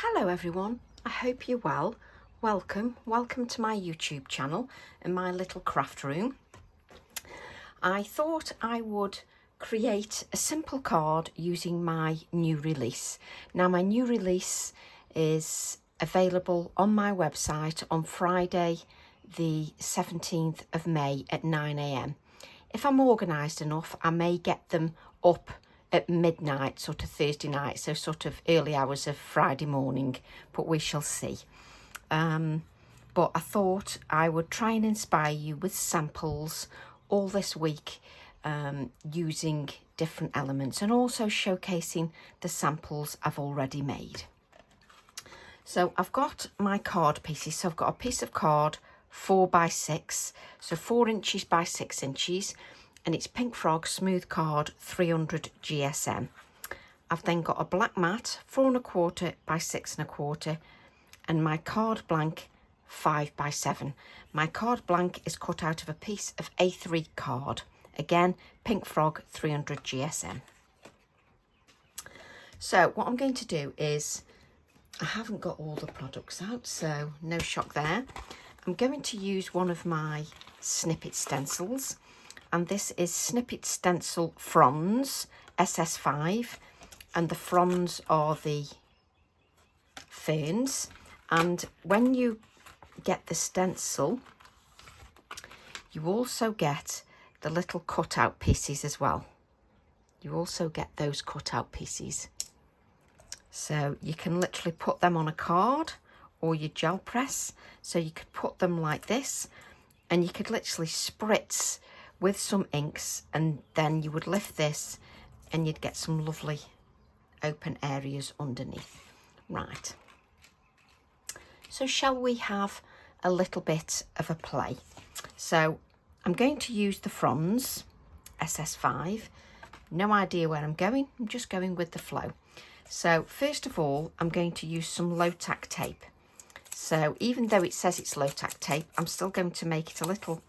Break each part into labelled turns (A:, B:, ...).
A: Hello everyone, I hope you're well. Welcome to my YouTube channel and my little craft room. I thought I would create a simple card using my new release. Now my new release is available on my website on Friday the 17th of May at 9 AM. If I'm organised enough, I may get them up at midnight, sort of Thursday night, so sort of early hours of Friday morning, but we shall see. But I thought I would try and inspire you with samples all this week, using different elements and also showcasing the samples I've already made. So I've got my card pieces. So I've got a piece of card 4x6, so 4 inches by 6 inches, and it's Pink Frog Smooth Card 300 GSM. I've then got a black mat 4 1/4 by 6 1/4, and my card blank 5x7. My card blank is cut out of a piece of A3 card, again Pink Frog 300 GSM. So what I'm going to do is, I haven't got all the products out, so no shock there. I'm going to use one of my snippet stencils, and this is Snippet Stencil Fronds SS5, and the fronds are the ferns. And when you get the stencil, you also get the little cutout pieces as well. You also get those cutout pieces. So you can literally put them on a card or your gel press. So you could put them like this, and you could literally spritz with some inks, and then you would lift this and you'd get some lovely open areas underneath. Right. So shall we have a little bit of a play? So I'm going to use the fronds SS5. No idea where I'm going. I'm just going with the flow. So first of all, I'm going to use some low tack tape. So even though it says it's low tack tape, I'm still going to make it a little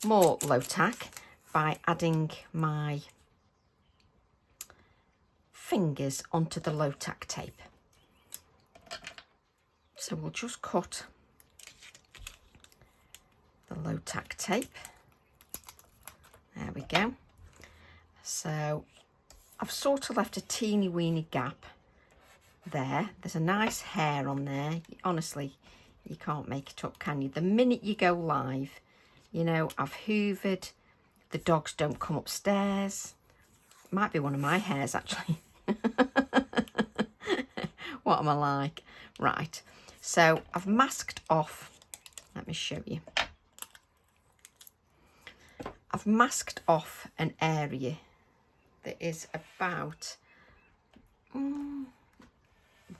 A: more low tack by adding my fingers onto the low tack tape. So we'll just cut the low tack tape. There we go. So I've sort of left a teeny weeny gap there. There's a nice hair on there. Honestly, you can't make it up, can you? The minute you go live, you know, I've hoovered, the dogs don't come upstairs. Might be one of my hairs actually. What am I like? Right, so I've masked off, let me show you. I've masked off an area that is about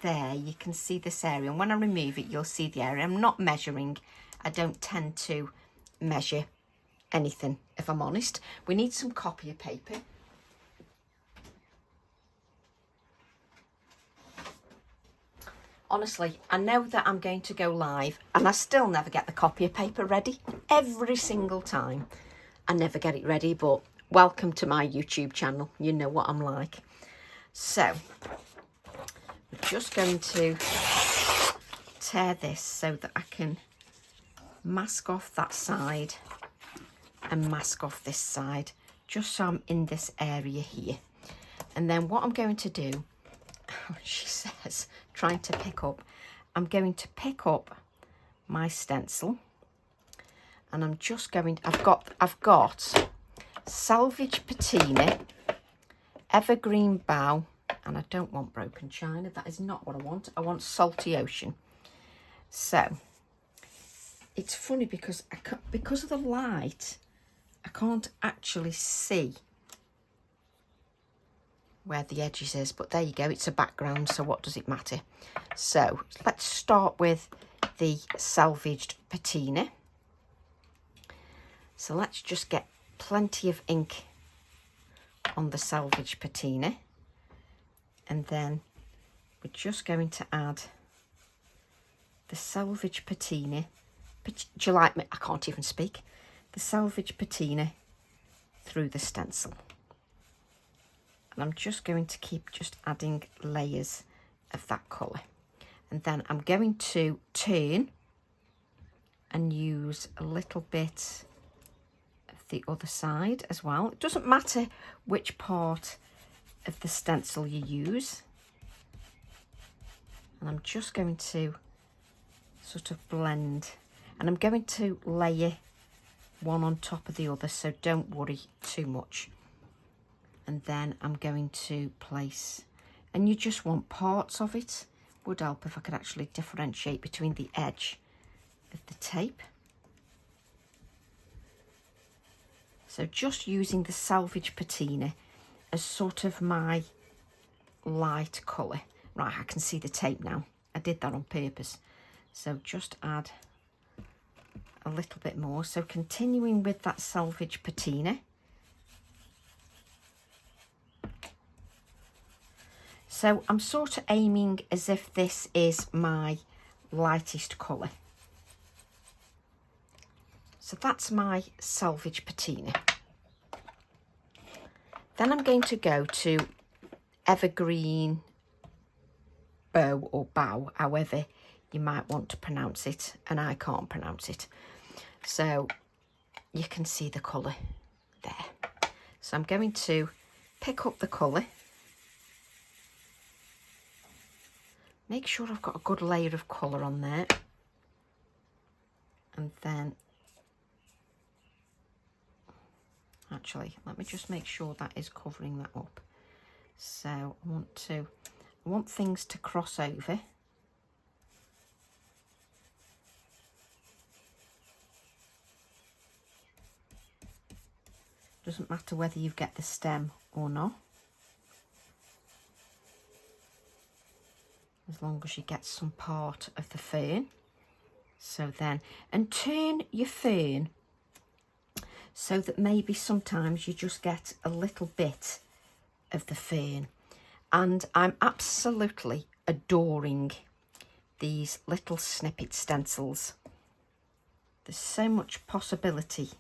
A: there. You can see this area, and when I remove it you'll see the area. I'm not measuring. I don't tend to measure anything, if I'm honest. We need some copy paper. Honestly, I know that I'm going to go live and I still never get the copy paper ready. Every single time I never get it ready, but welcome to my YouTube channel. You know what I'm like. So we're just going to tear this so that I can mask off that side and mask off this side, just so I'm in this area here. And then what I'm going to do, she says, trying to pick up, I'm going to pick up my stencil, and I'm just going, I've got Salvage Patina, Evergreen Bough, and I don't want Broken China. That is not what I want. I want Salty Ocean. So it's funny because because of the light, I can't actually see where the edges is, but there you go, it's a background, so what does it matter? So let's start with the Salvaged Patina. So let's just get plenty of ink on the Salvage Patina, and then we're just going to add the Salvage Patina. Do you like me? I can't even speak. The Salvage Patina through the stencil. And I'm just going to keep just adding layers of that colour. And then I'm going to turn and use a little bit of the other side as well. It doesn't matter which part of the stencil you use. And I'm just going to sort of blend, and I'm going to layer one on top of the other, so don't worry too much. And then I'm going to place, and you just want parts of it. Would help if I could actually differentiate between the edge of the tape. So just using the Salvage Patina as sort of my light colour. Right, I can see the tape now. I did that on purpose. So just add a little bit more. So continuing with that Salvage Patina. So I'm sort of aiming as if this is my lightest colour. So that's my Salvage Patina. Then I'm going to go to Evergreen Bow or Bow, however you might want to pronounce it, and I can't pronounce it. So you can see the colour there. So I'm going to pick up the colour. Make sure I've got a good layer of colour on there. And then, actually, let me just make sure that is covering that up. So I want things to cross over. Doesn't matter whether you get the stem or not, as long as you get some part of the fern. So then, and turn your fern so that maybe sometimes you just get a little bit of the fern. And I'm absolutely adoring these little snippet stencils. There's so much possibility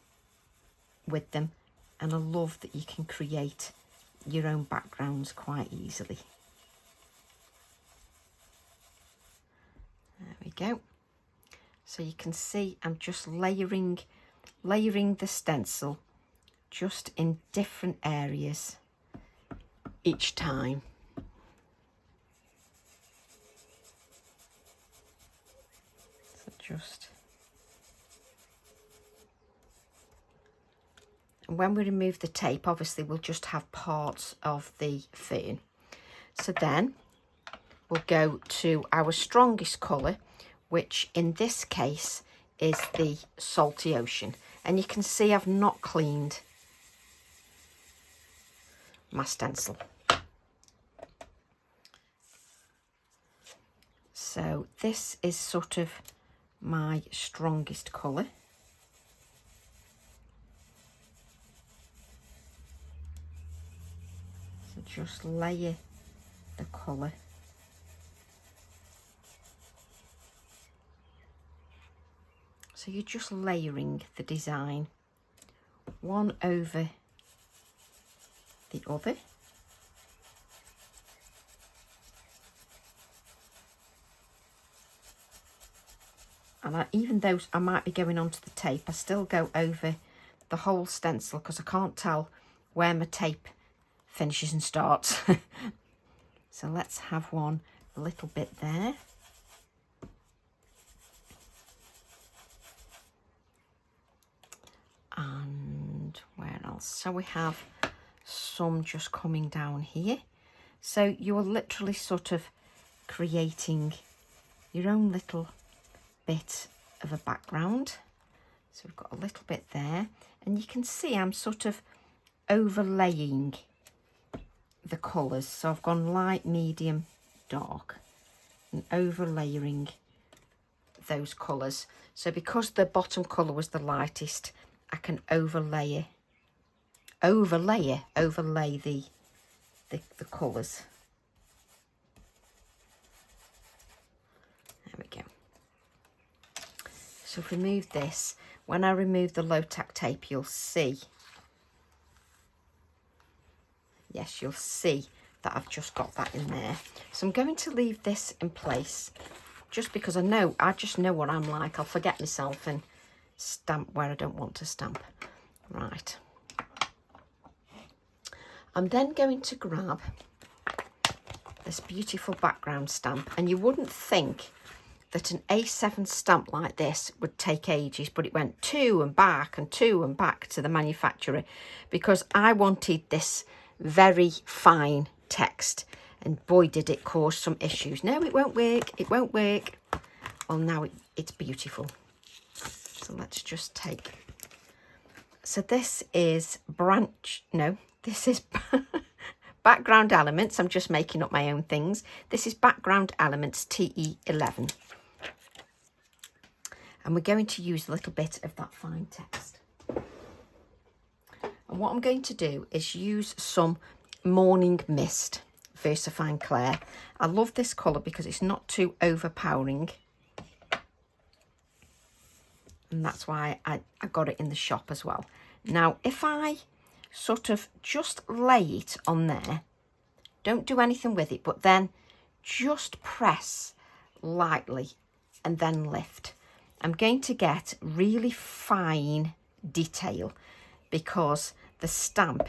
A: with them, and I love that you can create your own backgrounds quite easily. There we go. So you can see I'm just layering the stencil just in different areas each time. So just, and when we remove the tape, obviously we'll just have parts of the fern. So then we'll go to our strongest colour, which in this case is the Salty Ocean. And you can see I've not cleaned my stencil. So this is sort of my strongest colour. So just layer the colour. So you're just layering the design one over the other. And even though I might be going onto the tape, I still go over the whole stencil because I can't tell where my tape finishes and starts. So let's have one a little bit there. And where else? So we have some just coming down here. So you are literally sort of creating your own little bit of a background. So we've got a little bit there, and you can see I'm sort of overlaying the colours. So I've gone light, medium, dark, and overlaying those colours. So because the bottom colour was the lightest, I can overlay the colours. There we go. So if we move this, when I remove the low tack tape, you'll see, yes, you'll see that I've just got that in there. So I'm going to leave this in place just because I just know what I'm like. I'll forget myself and stamp where I don't want to stamp. Right. I'm then going to grab this beautiful background stamp, and you wouldn't think that an A7 stamp like this would take ages, but it went to and back to the manufacturer because I wanted this very fine text, and boy did it cause some issues. No, it won't work, it won't work. Well, now it's beautiful. So let's just take, so this is this is Background Elements. I'm just making up my own things. This is Background Elements TE11. And we're going to use a little bit of that fine text. And what I'm going to do is use some Morning Mist VersaFine Clair. I love this colour because it's not too overpowering. And that's why I got it in the shop as well. Now, if I sort of just lay it on there, don't do anything with it, but then just press lightly and then lift. I'm going to get really fine detail because the stamp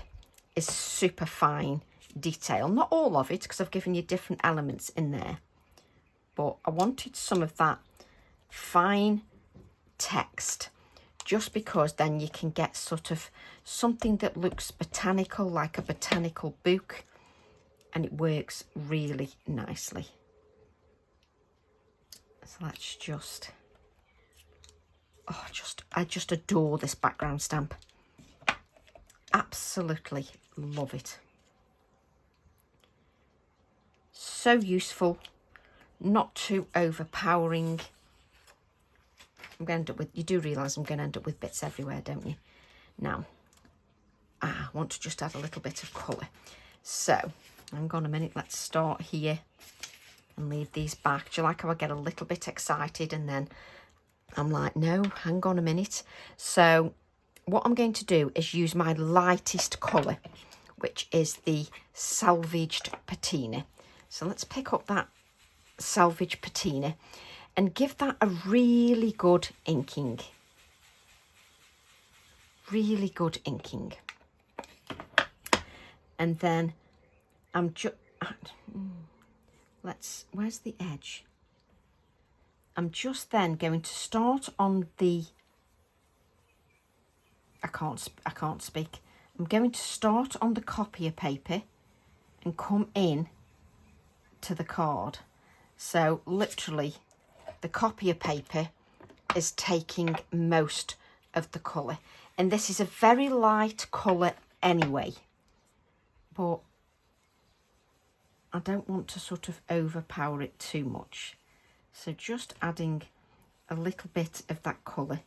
A: is super fine detail. Not all of it, because I've given you different elements in there, but I wanted some of that fine text just because then you can get sort of something that looks botanical, like a botanical book, and it works really nicely. So let's just, I just adore this background stamp. Absolutely love it. So useful, not too overpowering. I'm going to end up with, you do realise I'm going to end up with bits everywhere, don't you? Now, I want to just add a little bit of colour. So, hang on a minute, let's start here and leave these back. Do you like how I get a little bit excited and then I'm like, no, hang on a minute. So, what I'm going to do is use my lightest colour, which is the Salvaged Patina. So, let's pick up that Salvaged Patina and give that a really good inking. Really good inking. And then I'm just, where's the edge? I'm just then going to start on the, I can't speak. I'm going to start on the copier paper and come in to the card. So literally the copier paper is taking most of the colour. And this is a very light colour anyway. But I don't want to sort of overpower it too much. So just adding a little bit of that colour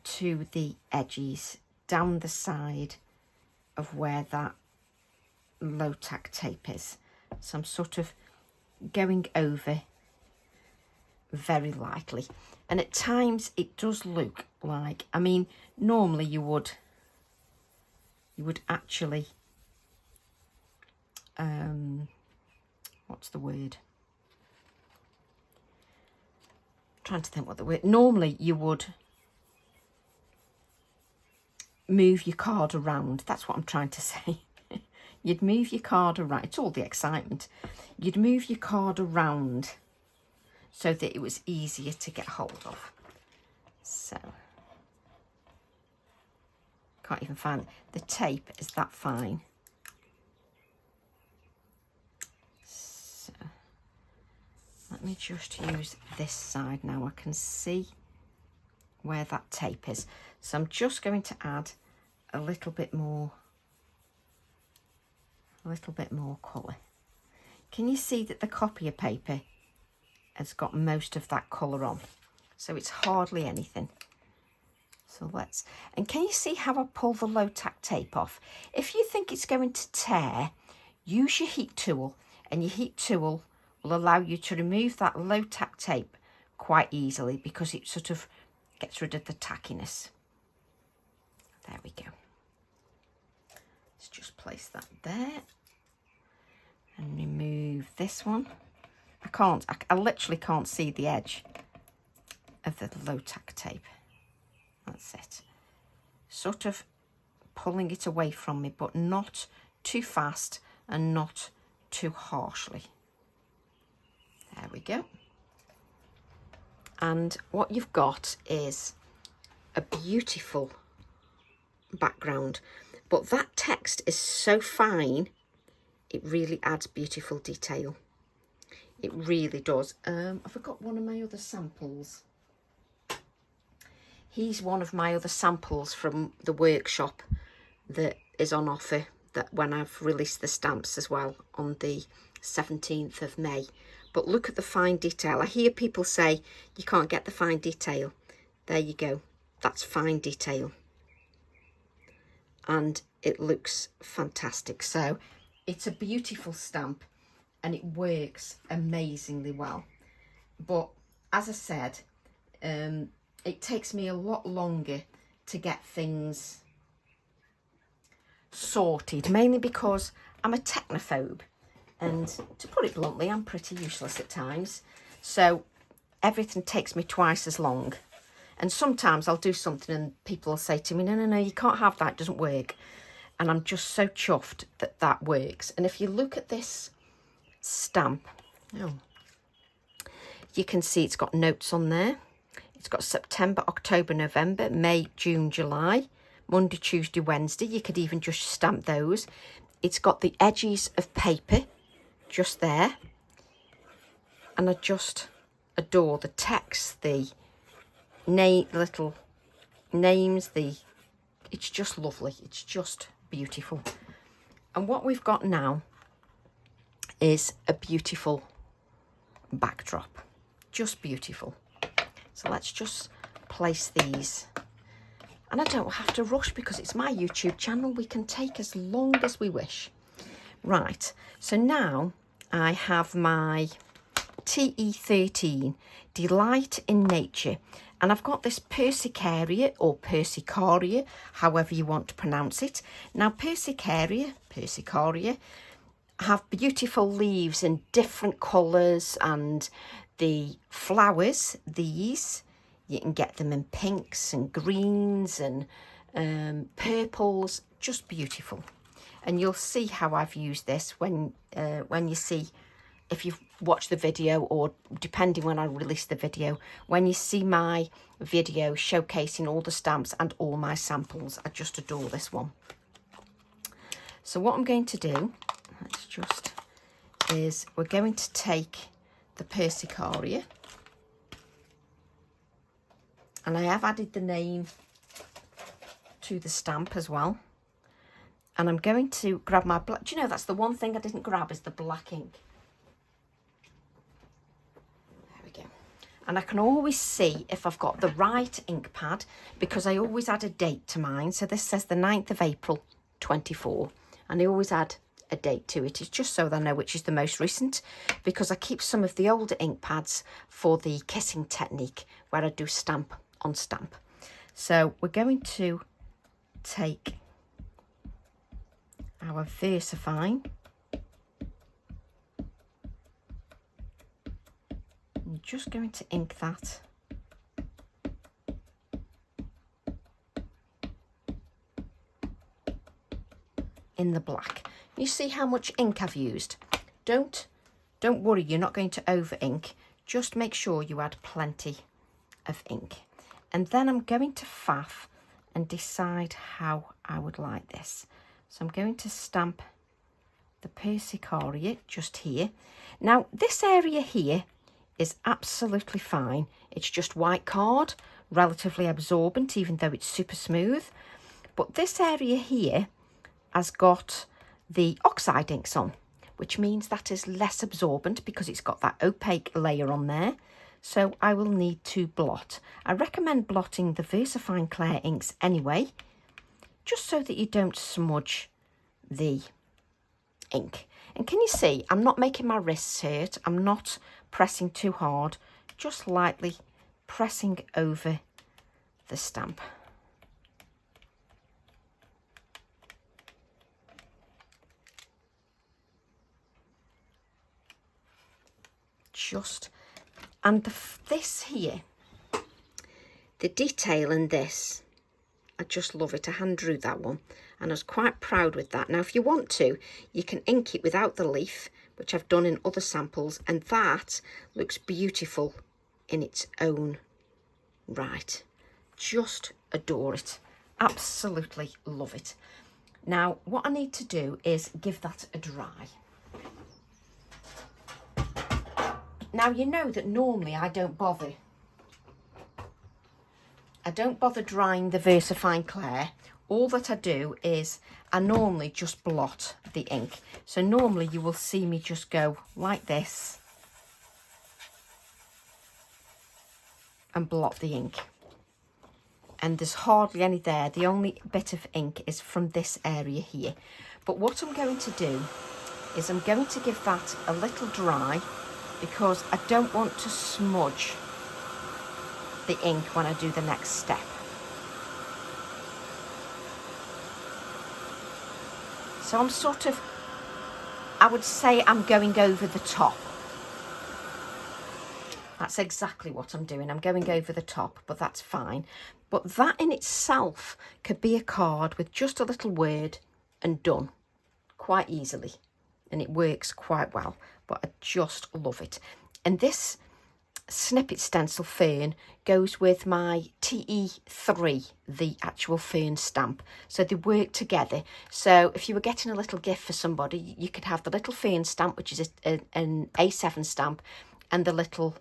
A: to the edges down the side of where that low tack tape is. So I'm sort of going over very lightly, and at times it does look like, I mean, normally you would actually what's the word, I'm trying to think what the word, normally you would move your card around, that's what I'm trying to say. You'd move your card around, it's all the excitement, you'd move your card around so that it was easier to get hold of. So, can't even find it. The tape is that fine. So, let me just use this side now. I can see where that tape is. So I'm just going to add a little bit more colour. Can you see that the copier paper has got most of that colour on? So it's hardly anything. So let's, and can you see how I pull the low tack tape off? If you think it's going to tear, use your heat tool, and your heat tool will allow you to remove that low tack tape quite easily because it sort of gets rid of the tackiness. There we go. Let's just place that there. And remove this one. I literally can't see the edge of the low tack tape. That's it. Sort of pulling it away from me, but not too fast and not too harshly. There we go. And what you've got is a beautiful background, but that text is so fine, it really adds beautiful detail. It really does. I forgot one of my other samples. He's one of my other samples from the workshop that is on offer, that when I've released the stamps as well on the 17th of May. But look at the fine detail. I hear people say you can't get the fine detail. There you go. That's fine detail. And it looks fantastic. So it's a beautiful stamp and it works amazingly well. But as I said, it takes me a lot longer to get things sorted, mainly because I'm a technophobe, and to put it bluntly, I'm pretty useless at times, so everything takes me twice as long. And sometimes I'll do something and people will say to me, no, you can't have that, it doesn't work. And I'm just so chuffed that that works. And if you look at this stamp, you can see it's got notes on there. It's got September, October, November, May, June, July, Monday, Tuesday, Wednesday. You could even just stamp those. It's got the edges of paper just there. And I just adore the text, the little names, it's just lovely. It's just beautiful. And what we've got now is a beautiful backdrop. Just beautiful. So let's just place these. And I don't have to rush because it's my YouTube channel. We can take as long as we wish. Right, so now I have my TE13, Delight in Nature. And I've got this Persicaria or Persicaria, however you want to pronounce it. Now Persicaria have beautiful leaves in different colours, and the flowers, these, you can get them in pinks and greens and purples, just beautiful. And you'll see how I've used this when you see, if you've watched the video, or depending when I release the video, when you see my video showcasing all the stamps and all my samples. I just adore this one. So what I'm going to do, is we're going to take the Persicaria, and I have added the name to the stamp as well. And I'm going to grab my black, do you know, that's the one thing I didn't grab, is the black ink. There we go. And I can always see if I've got the right ink pad, because I always add a date to mine. So this says the 9th of April 24, and I always add a date to it. It's just so that I know which is the most recent, because I keep some of the older ink pads for the kissing technique where I do stamp on stamp. So we're going to take our VersaFine, I'm just going to ink that in the black. You see how much ink I've used. Don't worry, you're not going to over ink. Just make sure you add plenty of ink. And then I'm going to faff and decide how I would like this. So I'm going to stamp the Persicaria just here. Now this area here is absolutely fine. It's just white card, relatively absorbent, even though it's super smooth. But this area here has got the oxide inks on, which means that is less absorbent because it's got that opaque layer on there. So I will need to blot. I recommend blotting the VersaFine Clair inks anyway, just so that you don't smudge the ink. And can you see, I'm not making my wrists hurt. I'm not pressing too hard, just lightly pressing over the stamp. just, and this here, the detail in this, I just love it. I hand drew that one and I was quite proud with that. Now if you want to, you can ink it without the leaf, which I've done in other samples, and that looks beautiful in its own right. Just adore it. Absolutely love it. Now what I need to do is give that a dry. Now you know that normally I don't bother drying the VersaFine Clair. All that I do is I normally just blot the ink. So normally you will see me just go like this and blot the ink. And there's hardly any there. The only bit of ink is from this area here. But what I'm going to do is I'm going to give that a little dry, because I don't want to smudge the ink when I do the next step. So I'm sort of, I would say I'm going over the top. That's exactly what I'm doing. I'm going over the top, but that's fine. But that in itself could be a card with just a little word and done quite easily. And it works quite well, but I just love it. And this snippet stencil fern goes with my TE3, the actual fern stamp. So they work together. So if you were getting a little gift for somebody, you could have the little fern stamp, which is an A7 stamp, and the little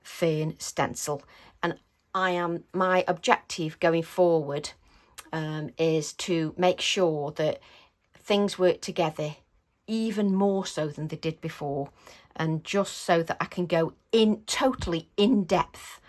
A: fern stencil. And my objective going forward is to make sure that things work together even more so than they did before, and just so that I can go in totally in depth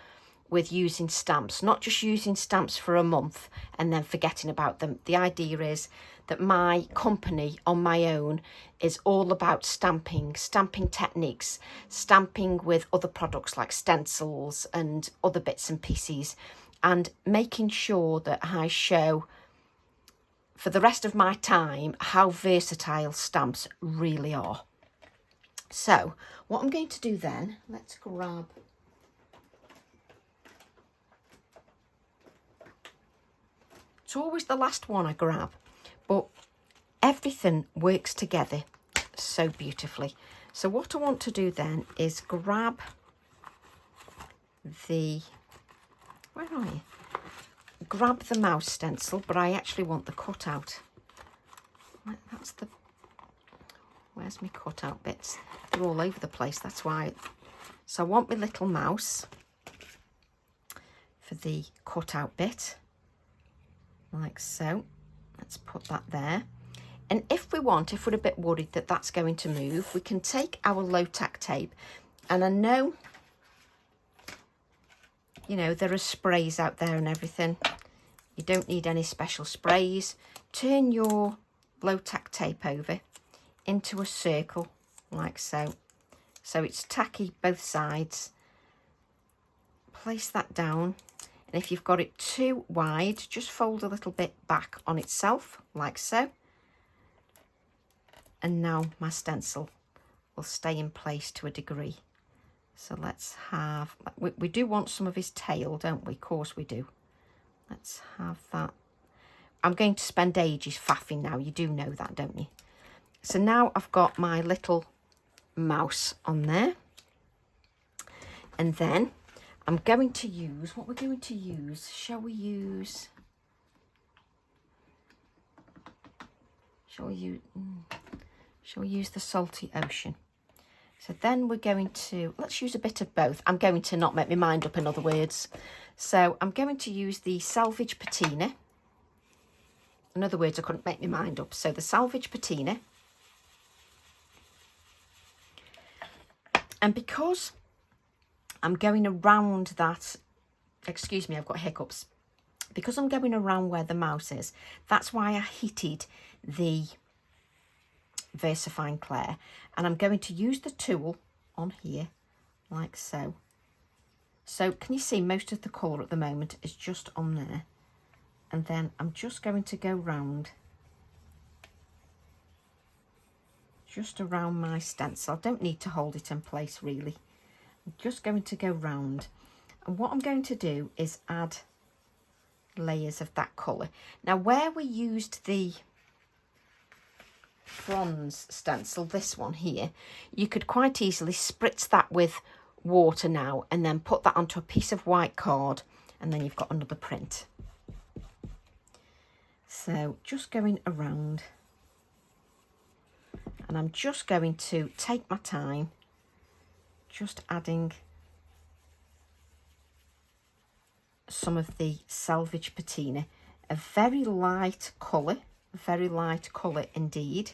A: with using stamps, not just using stamps for a month and then forgetting about them. The idea is that my company on my own is all about stamping techniques, stamping with other products like stencils and other bits and pieces, and making sure that I show for the rest of my time how versatile stamps really are. So what I'm going to do then, let's grab, it's always the last one I grab, but everything works together so beautifully. So what I want to do then is grab the, where are you? Grab the mouse stencil, but I actually want the cutout. That's the, where's my cutout bits? They're all over the place, that's why. So I want my little mouse for the cutout bit, like so. Let's put that there. And if we want, if we're a bit worried that that's going to move, we can take our low tack tape. And I know, you know, there are sprays out there and everything. You don't need any special sprays. Turn your low tack tape over into a circle like so. So it's tacky both sides. Place that down. And if you've got it too wide, just fold a little bit back on itself like so. And now my stencil will stay in place to a degree. So let's have, we do want some of his tail, don't we? Of course we do. Let's have that. I'm going to spend ages faffing now. You do know that, don't you? So now I've got my little mouse on there. And then I'm going to use, what we're going to use, shall we use the Salty Ocean? So then we're going to, let's use a bit of both. I'm going to not make my mind up, in other words. So I'm going to use the Salvage Patina. In other words, I couldn't make my mind up. So the Salvage Patina. And because I'm going around that, excuse me, I've got hiccups. Because I'm going around where the mouse is, that's why I heated the VersaFine Clair. And I'm going to use the tool on here like so. So can you see most of the colour at the moment is just on there. And then I'm just going to go round, just around my stencil. I don't need to hold it in place really. I'm just going to go round, and what I'm going to do is add layers of that colour. Now where we used the bronze stencil, this one here, you could quite easily spritz that with water now and then put that onto a piece of white card, and then you've got another print. So just going around, and I'm just going to take my time, just adding some of the Selvage Patina, a very light colour indeed,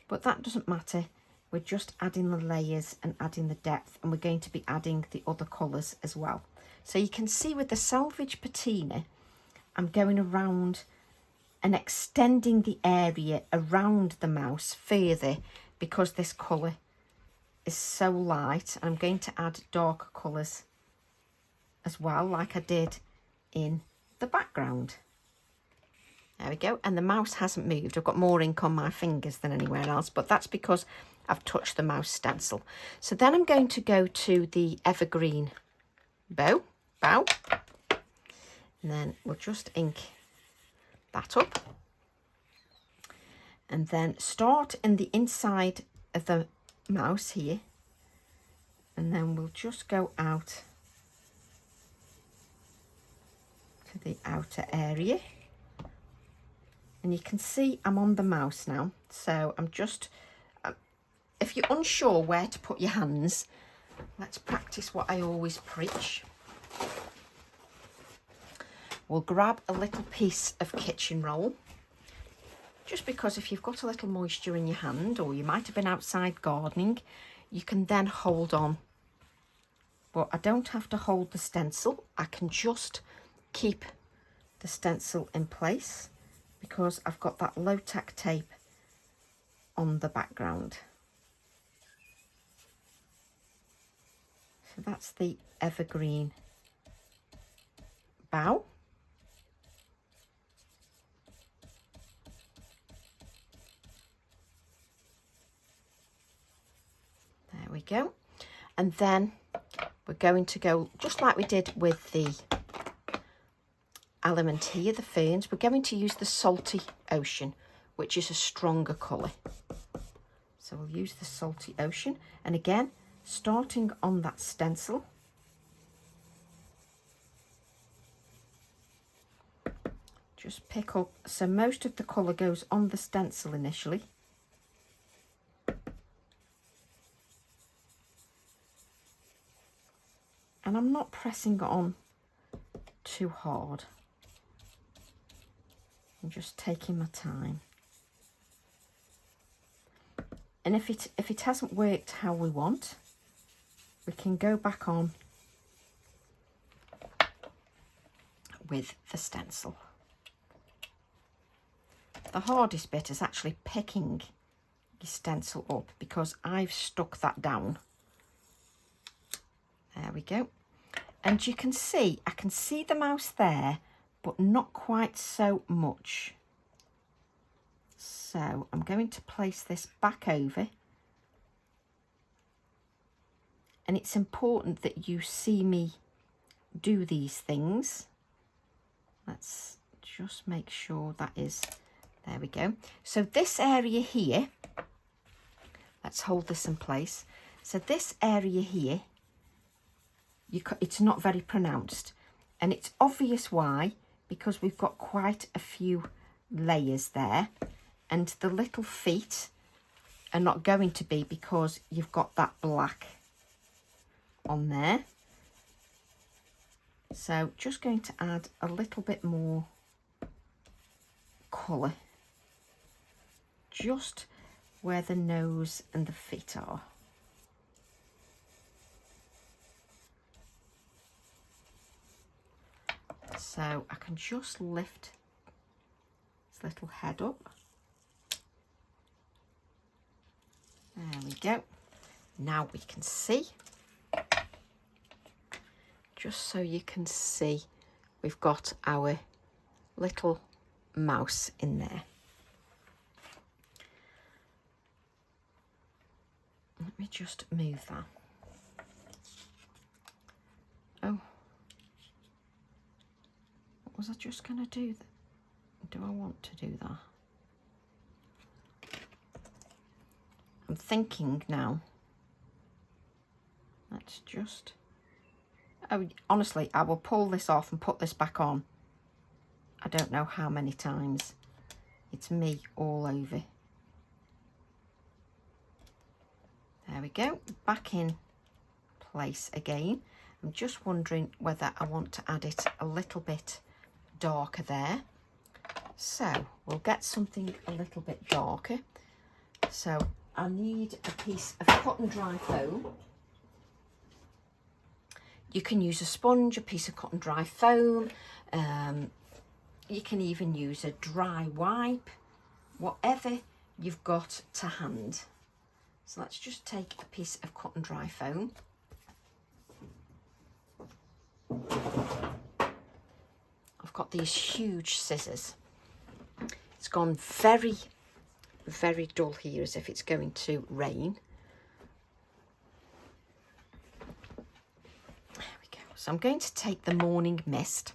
A: but that doesn't matter. We're just adding the layers and adding the depth, and we're going to be adding the other colours as well. So you can see with the Selvage Patina, I'm going around and extending the area around the mouse further because this colour is so light. I'm going to add darker colours as well, like I did in the background. There we go, and the mouse hasn't moved. I've got more ink on my fingers than anywhere else, but that's because I've touched the mouse stencil. So then I'm going to go to the evergreen bow, and then we'll just ink that up, and then start in the inside of the mouse here, and then we'll just go out to the outer area. And you can see I'm on the mouse now, so I'm just, if you're unsure where to put your hands, let's practice what I always preach. We'll grab a little piece of kitchen roll, just because if you've got a little moisture in your hand, or you might have been outside gardening, you can then hold on. But I don't have to hold the stencil, I can just keep the stencil in place, because I've got that low tack tape on the background. So that's the evergreen bow. There we go. And then we're going to go, just like we did with the element here, the ferns, we're going to use the Salty Ocean, which is a stronger colour. So we'll use the Salty Ocean, and again, starting on that stencil, just pick up, so most of the colour goes on the stencil initially. And I'm not pressing it on too hard. I'm just taking my time. And if it hasn't worked how we want, we can go back on with the stencil. The hardest bit is actually picking your stencil up, because I've stuck that down. There we go. And you can see, I can see the mouse there, but not quite so much. So I'm going to place this back over. And it's important that you see me do these things. Let's just make sure that is, there we go. So this area here, let's hold this in place. So this area here, it's not very pronounced, and it's obvious why, because we've got quite a few layers there, and the little feet are not going to be, because you've got that black on there. So just going to add a little bit more colour just where the nose and the feet are. So I can just lift this little head up. There we go. Now we can see. Just so you can see, we've got our little mouse in there. Let me just move that. Was I just going to do that? Do I want to do that? I'm thinking now. Let's just... Oh, honestly, I will pull this off and put this back on. I don't know how many times. It's me all over. There we go. Back in place again. I'm just wondering whether I want to add it a little bit darker there. So we'll get something a little bit darker. So I need a piece of cotton dry foam. You can use a sponge, a piece of cotton dry foam. You can even use a dry wipe, whatever you've got to hand. So let's just take a piece of cotton dry foam. I've got these huge scissors. It's gone very, very dull here, as if it's going to rain. There we go. So I'm going to take the morning mist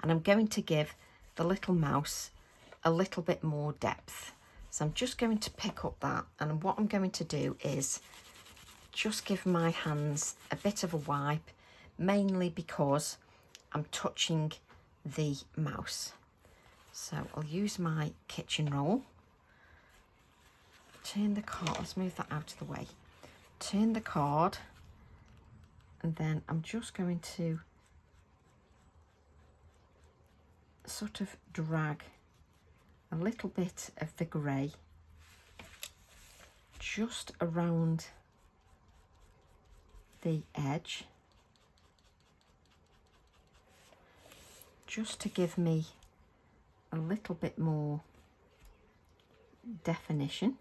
A: and I'm going to give the little mouse a little bit more depth. So I'm just going to pick up that, and what I'm going to do is just give my hands a bit of a wipe, mainly because I'm touching the mouse. So I'll use my kitchen roll, turn the card, let's move that out of the way, turn the card, and then I'm just going to sort of drag a little bit of the grey just around the edge, just to give me a little bit more definition.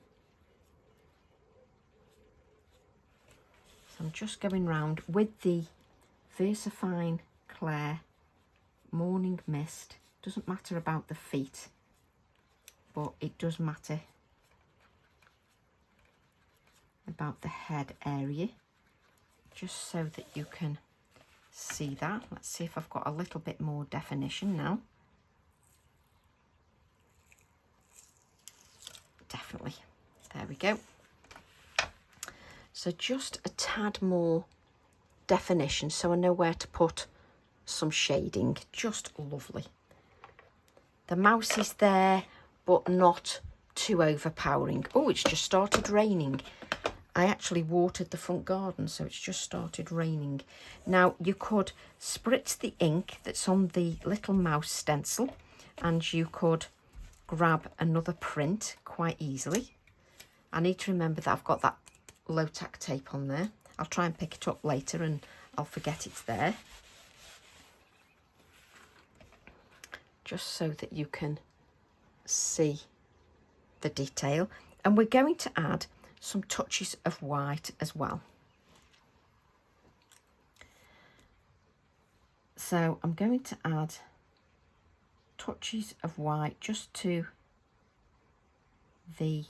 A: So I'm just going round with the VersaFine Clair Morning Mist. Doesn't matter about the feet, but it does matter about the head area, just so that you can see that. Let's see if I've got a little bit more definition now. Definitely. There we go. So just a tad more definition, so I know where to put some shading. Just lovely. The mouse is there, but not too overpowering. Oh, it's just started raining. I actually watered the front garden, so it's just started raining. Now, you could spritz the ink that's on the little mouse stencil, and you could grab another print quite easily. I need to remember that I've got that low tack tape on there. I'll try and pick it up later and I'll forget it's there. Just so that you can see the detail. And we're going to add some touches of white as well. So I'm going to add touches of white just to the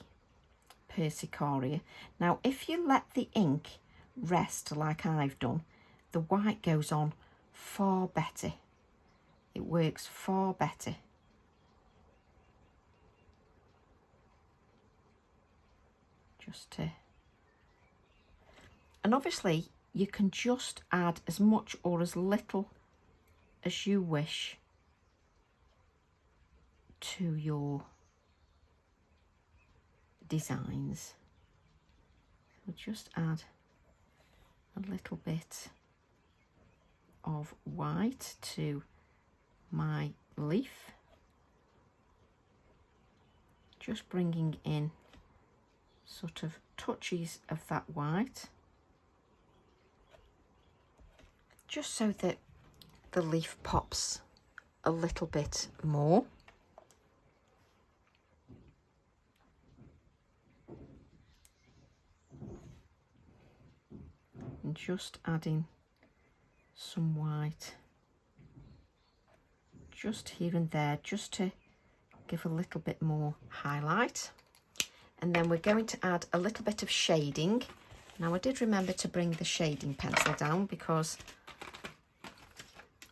A: Persicaria. Now, if you let the ink rest like I've done, the white goes on far better. It works far better. Just to... And obviously you can just add as much or as little as you wish to your designs. So just add a little bit of white to my leaf, just bringing in sort of touches of that white, just so that the leaf pops a little bit more. And just adding some white just here and there, just to give a little bit more highlight. And then we're going to add a little bit of shading. Now, I did remember to bring the shading pencil down, because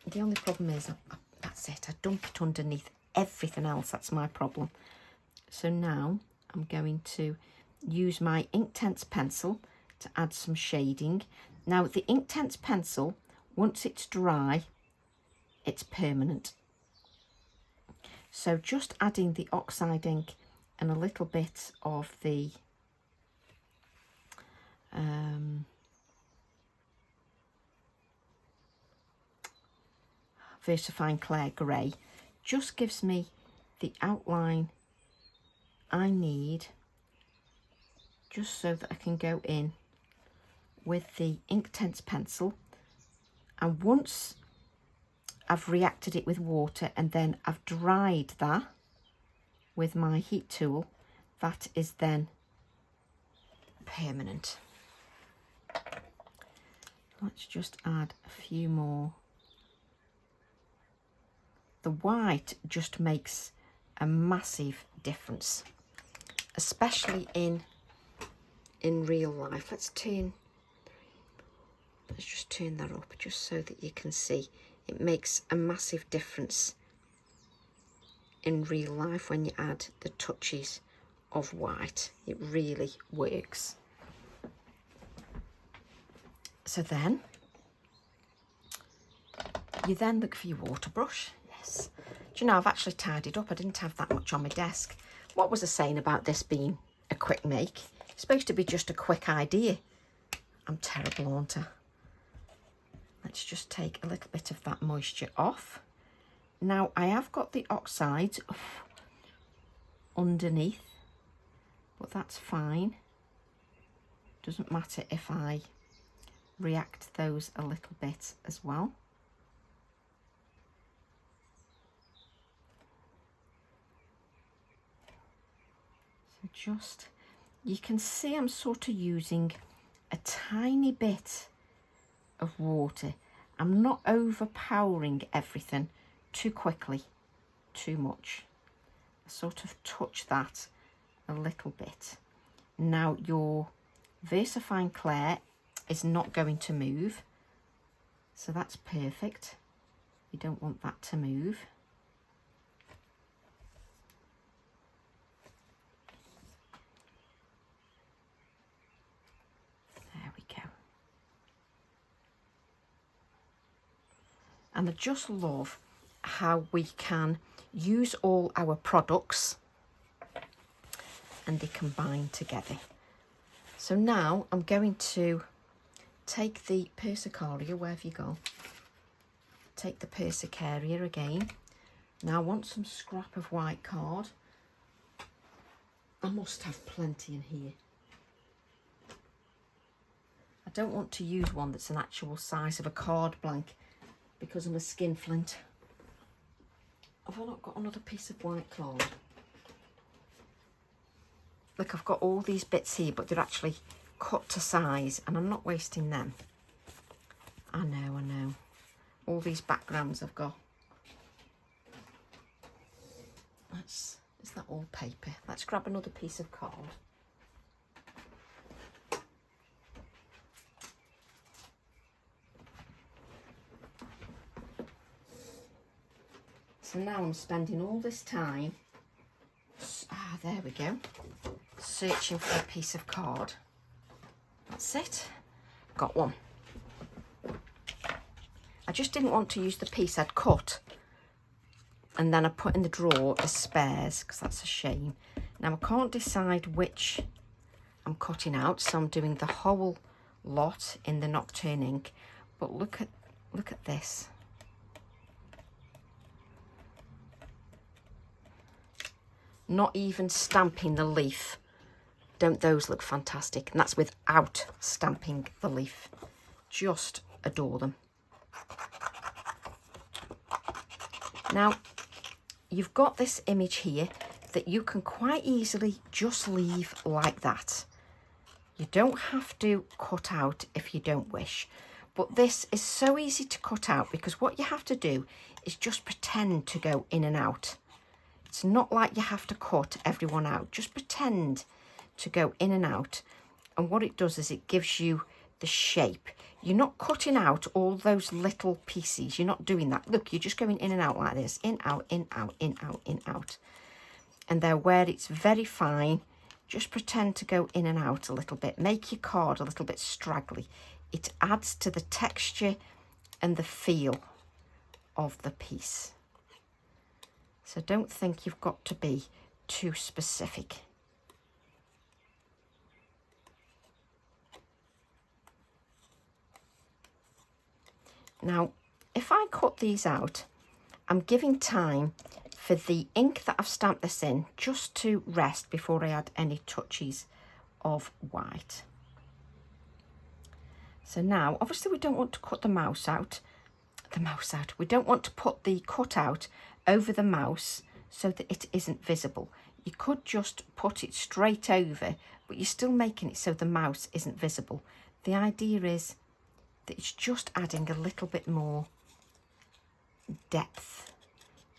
A: the only problem is That's it. I dump it underneath everything else. That's my problem. So now I'm going to use my Inktense pencil to add some shading. Now the Inktense pencil, once it's dry, it's permanent. So just adding the oxide ink and a little bit of the VersaFine Clair Grey just gives me the outline I need, just so that I can go in with the Inktense pencil. And once I've reacted it with water and then I've dried that with my heat tool, that is then permanent. Let's just add a few more. The white just makes a massive difference, especially in real life. Let's just turn that up just so that you can see. It makes a massive difference in real life when you add the touches of white. It really works. So then you then look for your water brush. Yes. Do you know, I've actually tidied up. I didn't have that much on my desk. What was I saying about this being a quick make? It's supposed to be just a quick idea. I'm terrible, aren't I? Let's just take a little bit of that moisture off. Now I have got the oxides underneath, but that's fine. Doesn't matter if I react those a little bit as well. So just, you can see I'm sort of using a tiny bit of water. I'm not overpowering everything too quickly, too much. I sort of touch that a little bit. Now your VersaFine Clair is not going to move, so that's perfect. You don't want that to move. There we go. And I just love how we can use all our products and they combine together. So now I'm going to take the Persicaria, where have you gone? Take the Persicaria again. Now I want some scrap of white card. I must have plenty in here. I don't want to use one that's an actual size of a card blank because I'm a skinflint. Have I not got another piece of white card? Look, I've got all these bits here, but they're actually cut to size and I'm not wasting them. I know. All these backgrounds I've got. Is that all paper? Let's grab another piece of card. So now I'm spending all this time, there we go, searching for a piece of card. That's it, got one. I just didn't want to use the piece I'd cut and then I put in the drawer as spares because that's a shame. Now I can't decide which I'm cutting out, so I'm doing the whole lot in the Nocturne ink. But look at this. Not even stamping the leaf. Don't those look fantastic? And that's without stamping the leaf. Just adore them. Now, you've got this image here that you can quite easily just leave like that. You don't have to cut out if you don't wish. But this is so easy to cut out because what you have to do is just pretend to go in and out. It's not like you have to cut everyone out. Just pretend to go in and out. And what it does is it gives you the shape. you're not cutting out all those little pieces. You're not doing that. Look, you're just going in and out like this. In, out, in, out, in, out, in, out. And then where it's very fine, just pretend to go in and out a little bit. Make your card a little bit straggly. It adds to the texture and the feel of the piece. So don't think you've got to be too specific. Now, if I cut these out, I'm giving time for the ink that I've stamped this in just to rest before I add any touches of white. So now, obviously we don't want to cut the mouse out. We don't want to put the cutout over the mouse so that it isn't visible. You could just put it straight over, but you're still making it so the mouse isn't visible. The idea is that it's just adding a little bit more depth,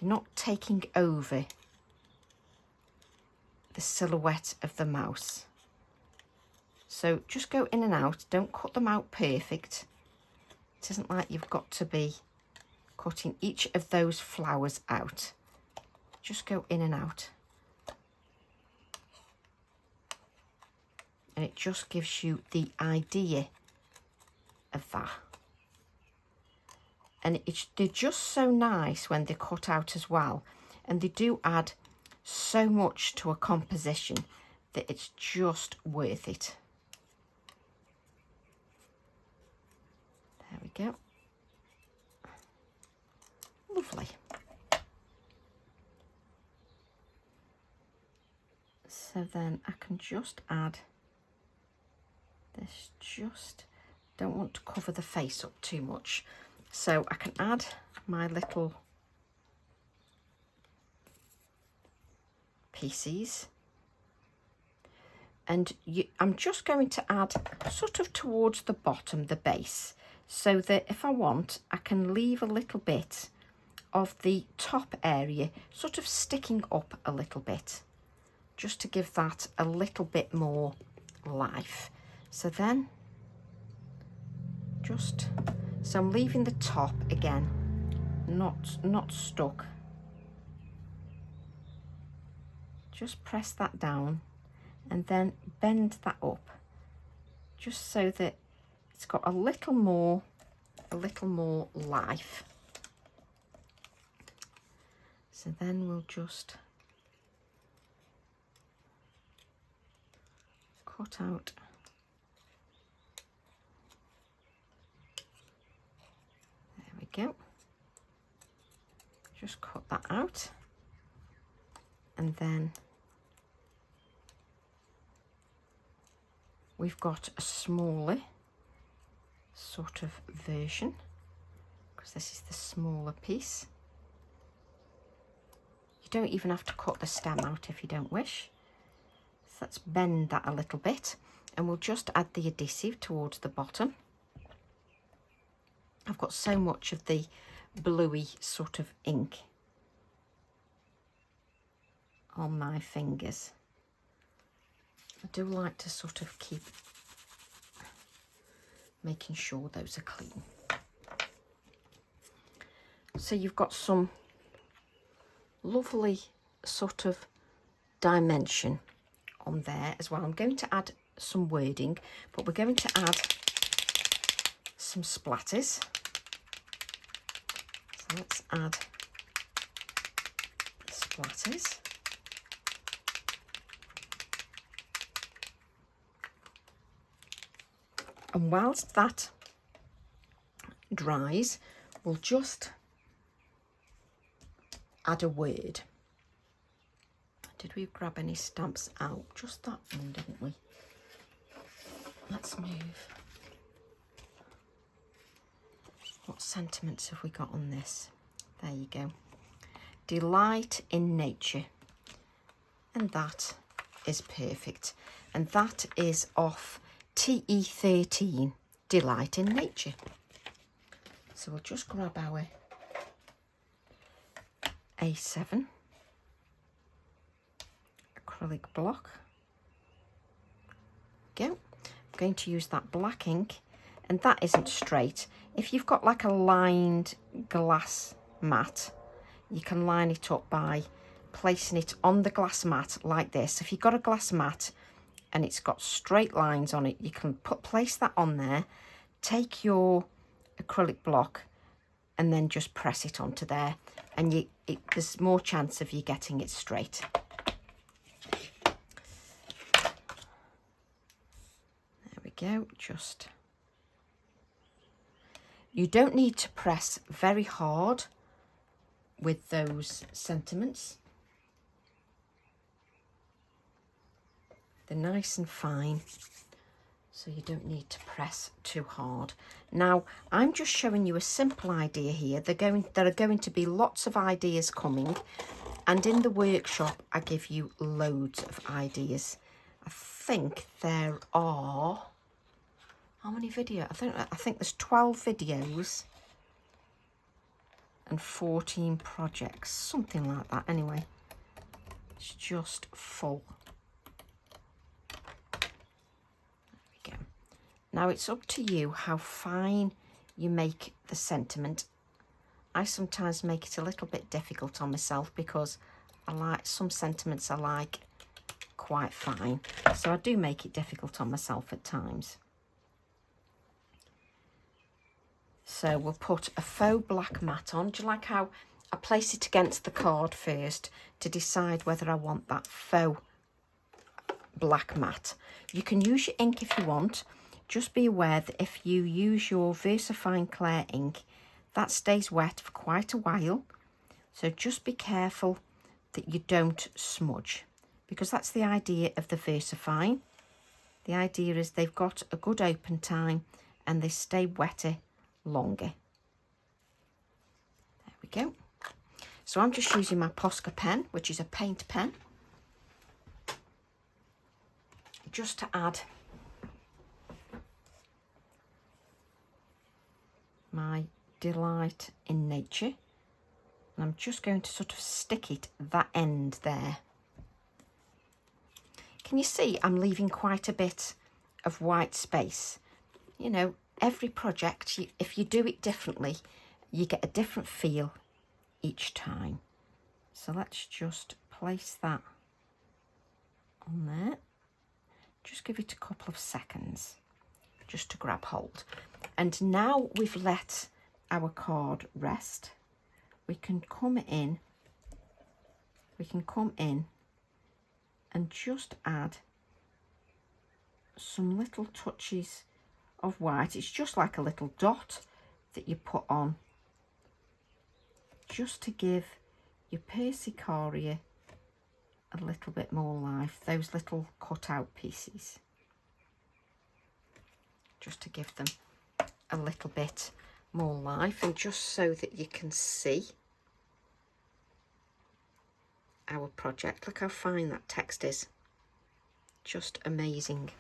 A: not taking over the silhouette of the mouse. So just go in and out, don't cut them out perfect. It isn't like you've got to be cutting each of those flowers out. Just go in and out. And it just gives you the idea of that. And they're just so nice when they're cut out as well, and they do add so much to a composition that it's just worth it. There we go. Lovely. So then I can just add this, just don't want to cover the face up too much. So I can add my little pieces, and I'm just going to add sort of towards the bottom, the base, so that if I want, I can leave a little bit of the top area sort of sticking up a little bit, just to give that a little bit more life. So then so I'm leaving the top again not stuck. Just press that down and then bend that up, just so that it's got a little more life. So then we'll just cut out go. Just cut that out, and then we've got a smaller sort of version, because this is the smaller piece. You don't even have to cut the stem out if you don't wish. So let's bend that a little bit, and we'll just add the adhesive towards the bottom. I've got so much of the bluey sort of ink on my fingers. I do like to sort of keep making sure those are clean. So you've got some lovely sort of dimension on there as well. I'm going to add some wording, but we're going to add some splatters. So let's add splatters. And whilst that dries, we'll just add a word. Did we grab any stamps out? Just that one, didn't we? Let's move. What sentiments have we got on this? There you go. Delight in nature. And that is perfect. And that is off TE13, Delight in Nature. So we'll just grab our A7 acrylic block. Go. I'm going to use that black ink and that isn't straight. If you've got like a lined glass mat, you can line it up by placing it on the glass mat like this. If you've got a glass mat and it's got straight lines on it, you can place that on there, take your acrylic block and then just press it onto there, and there's more chance of you getting it straight. There we go. You don't need to press very hard with those sentiments. They're nice and fine, so you don't need to press too hard. Now, I'm just showing you a simple idea here. There are going to be lots of ideas coming, and in the workshop I give you loads of ideas. I think there are, how many videos? I think there's 12 videos and 14 projects, something like that. Anyway, it's just full. Now it's up to you how fine you make the sentiment. I sometimes make it a little bit difficult on myself because I like some sentiments I like quite fine. So I do make it difficult on myself at times. So we'll put a faux black mat on. Do you like how I place it against the card first to decide whether I want that faux black mat? You can use your ink if you want. Just be aware that if you use your VersaFine Clear ink, that stays wet for quite a while. So just be careful that you don't smudge, because that's the idea of the VersaFine. The idea is they've got a good open time and they stay wetter longer. There we go. So I'm just using my Posca pen, which is a paint pen, just to add my delight in nature, and I'm just going to sort of stick it that end there. Can you see I'm leaving quite a bit of white space? You know, every project, if you do it differently, you get a different feel each time. So let's just place that on there. Just give it a couple of seconds just to grab hold. And now we've let our card rest, we can come in and just add some little touches of white. It's just like a little dot that you put on, just to give your Persicaria a little bit more life, those little cut out pieces, just to give them a little bit more life, and just so that you can see our project. Look how fine that text is, just amazing.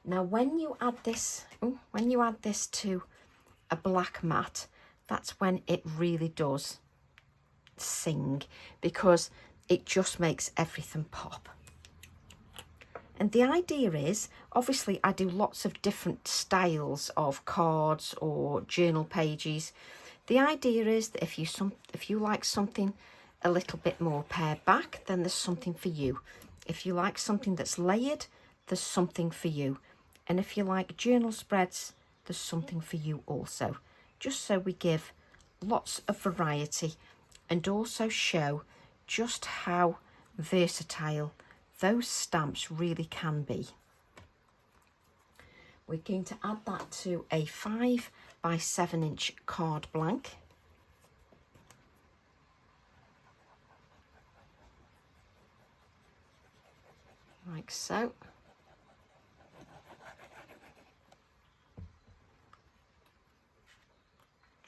A: Now when you add this to a black mat, that's when it really does sing, because it just makes everything pop. And the idea is, obviously I do lots of different styles of cards or journal pages. The idea is that if you like something a little bit more pared back, then there's something for you. If you like something that's layered, there's something for you. And if you like journal spreads, there's something for you also. Just so we give lots of variety and also show just how versatile those stamps really can be. We're going to add that to a 5 by 7 inch card blank. Like so.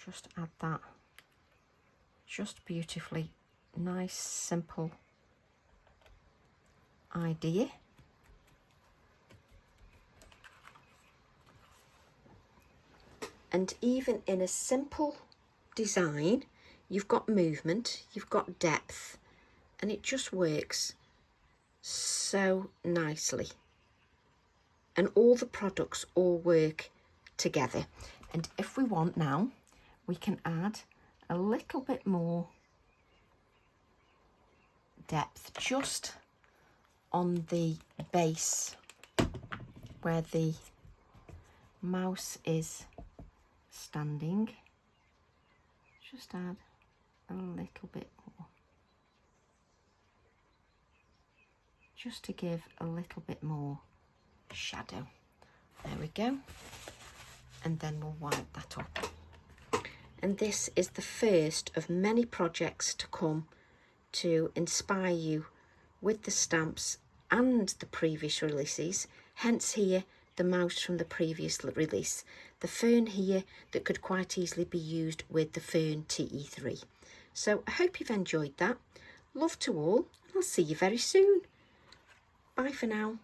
A: Just add that just beautifully. Nice, simple idea. And even in a simple design, you've got movement, you've got depth, and it just works so nicely. and all the products all work together. And if we want now, we can add a little bit more depth just on the base where the mouse is standing. Just add a little bit more, just to give a little bit more shadow. There we go. And then we'll wipe that up. And this is the first of many projects to come to inspire you with the stamps and the previous releases. Hence here the mouse from the previous release, the fern here that could quite easily be used with the fern TE3. So I hope you've enjoyed that. Love to all, and I'll see you very soon. Bye for now.